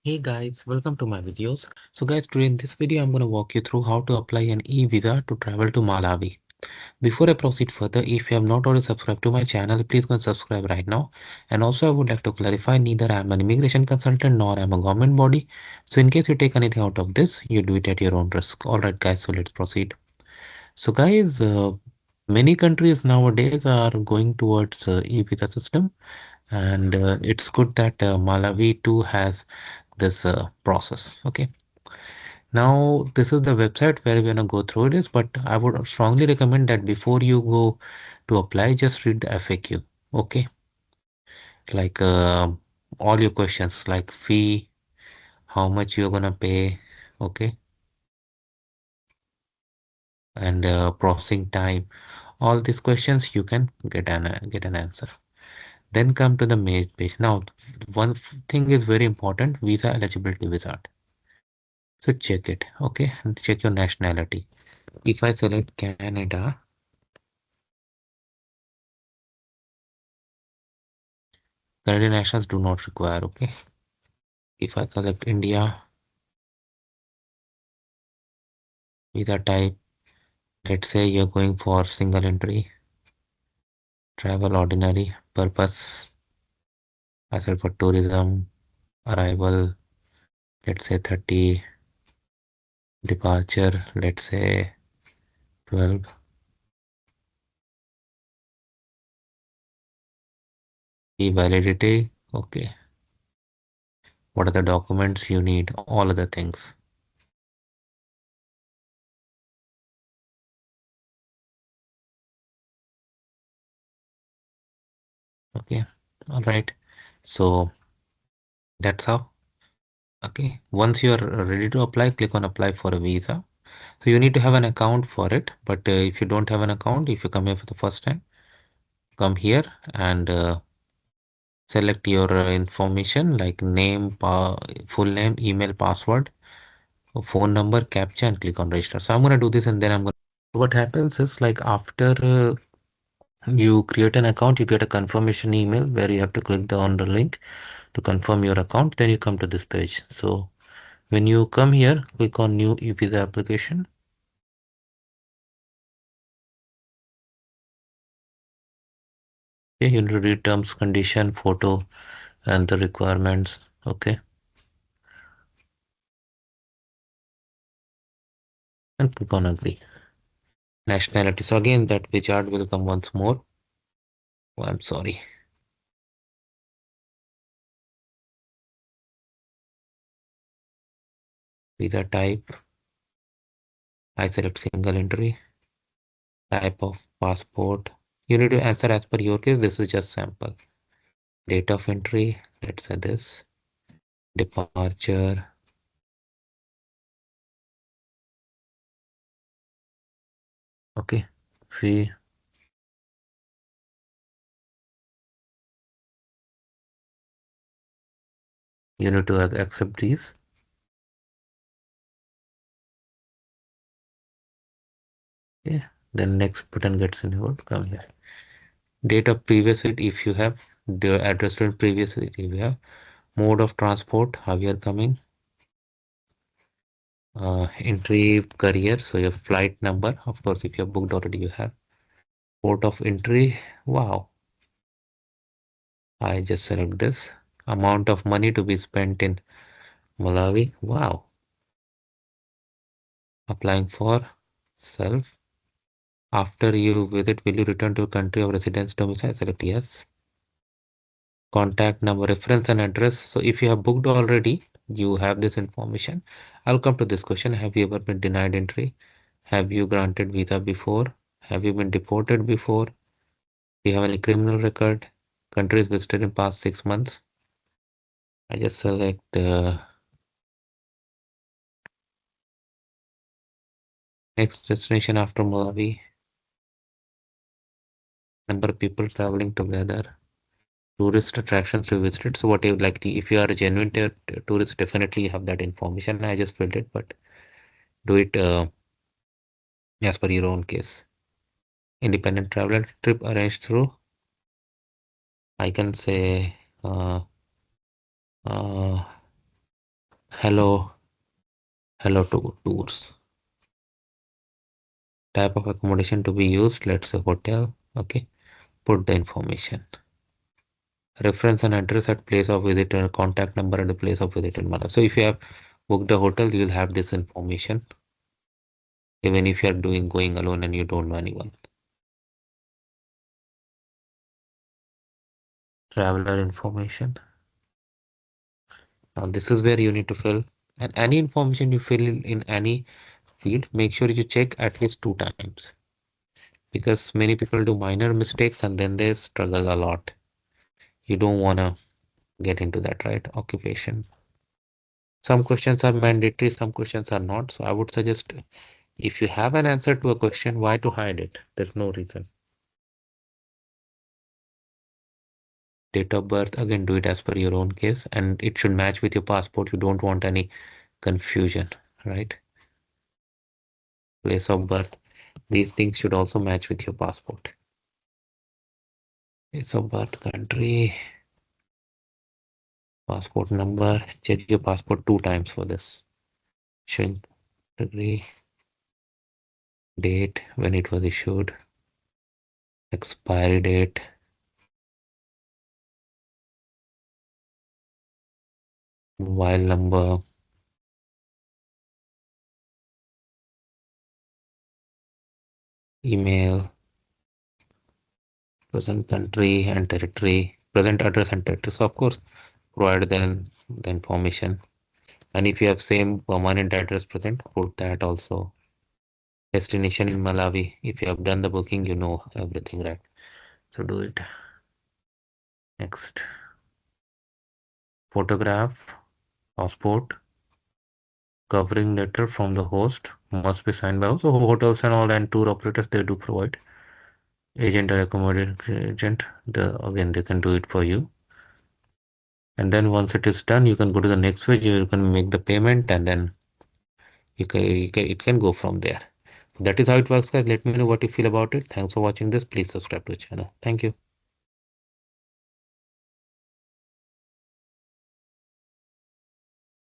Hey guys, welcome to my videos. So guys, today in this video, I'm going to walk you through how to apply an e-visa to travel to Malawi. Before I proceed further, if you have not already subscribed to my channel, please go and subscribe right now. And also I would like to clarify, neither I am an immigration consultant nor I am a government body. So in case you take anything out of this, you do it at your own risk. Alright guys, so let's proceed. So guys, many countries nowadays are going towards e-visa system, and it's good that Malawi too has this process. Okay, now this is the website where we're gonna go through this, but I would strongly recommend that before you go to apply, just read the FAQ. Okay, like all your questions like fee, how much you're gonna pay, okay, and processing time. All these questions you can get an answer. Then come to the main page. Now, thing is very important: visa eligibility wizard. So check it, okay, and check your nationality. If I select Canada, Canadian nationals do not require, okay. If I select India, visa type, let's say you're going for single entry, travel ordinary, purpose, I select for tourism, arrival, let's say 30, departure, let's say 12, validity, okay. What are the documents you need? All other things. Okay, all right. So that's how. Okay, once you are ready to apply, click on apply for a visa. So you need to have an account for it. But if you don't have an account, if you come here for the first time, come here and select your information like name, full name, email, password, phone number, captcha, and click on register. So I'm going to do this, and then I'm going to. What happens is, like, after you create an account, you get a confirmation email where you have to click on the link to confirm your account. Then you come to this page. So when you come here, click on new e-visa application. Okay, you need to read terms, condition, photo, and the requirements. Okay, and click on agree. Nationality. So again, that wizard will come once more. Oh, I'm sorry. Visa type. I select single entry. Type of passport. You need to answer as per your case. This is just sample. Date of entry. Let's say this. Departure. Okay. Fee. You need to accept these. Yeah. Then next button gets enabled. Come here. Date of previous visit if you have. The address to previous visit if you have. Mode of transport. How you are coming. Entry career. So your flight number. Of course, if you have booked already, you have. Port of entry. Wow. I just select this. Amount of money to be spent in Malawi. Wow. Applying for self. After you visit, will you return to your country of residence domicile? Select yes. Contact number, reference and address. So if you have booked already, you have this information. I'll come to this question. Have you ever been denied entry? Have you granted visa before? Have you been deported before? Do you have any criminal record? Countries visited in past 6 months? I just select next destination after Malawi. Number of people traveling together. Tourist attractions to visit. So whatever, like if you are a genuine tourist, definitely you have that information. I just filled it, but do it as per your own case. Independent traveler trip arranged through. I can say uh, hello to tours. Type of accommodation to be used, let's say hotel. Okay, put the information. Reference and address at place of visit and contact number at the place of visit in Malawi. So if you have booked a hotel, you'll have this information, even if you are going alone and you don't know anyone. Traveler information. Now this is where you need to fill, and any information you fill in any field, make sure you check at least 2 times, because many people do minor mistakes and then they struggle a lot. You don't want to get into that, right? Occupation. Some questions are mandatory, some questions are not. So I would suggest, if you have an answer to a question, why to hide it? There's no reason. Date of birth, again, do it as per your own case, and it should match with your passport. You don't want any confusion, right? Place of birth, these things should also match with your passport. Place of birth, country, passport number. Check your passport 2 times for this. Showing degree, date when it was issued, expiry date, mobile number, email, present country and territory, present address and territory. So of course, provide then the information. And if you have same permanent address present, put that also. Destination in Malawi. If you have done the booking, you know everything, right? So do it. Next. Photograph, passport, covering letter from the host must be signed by also hotels and all, and tour operators, they do provide. Agent or accommodation agent, again they can do it for you. And then once it is done, you can go to the next page. You can make the payment, and then it can go from there. That is how it works, guys. Let me know what you feel about it. Thanks for watching this. Please subscribe to the channel. Thank you.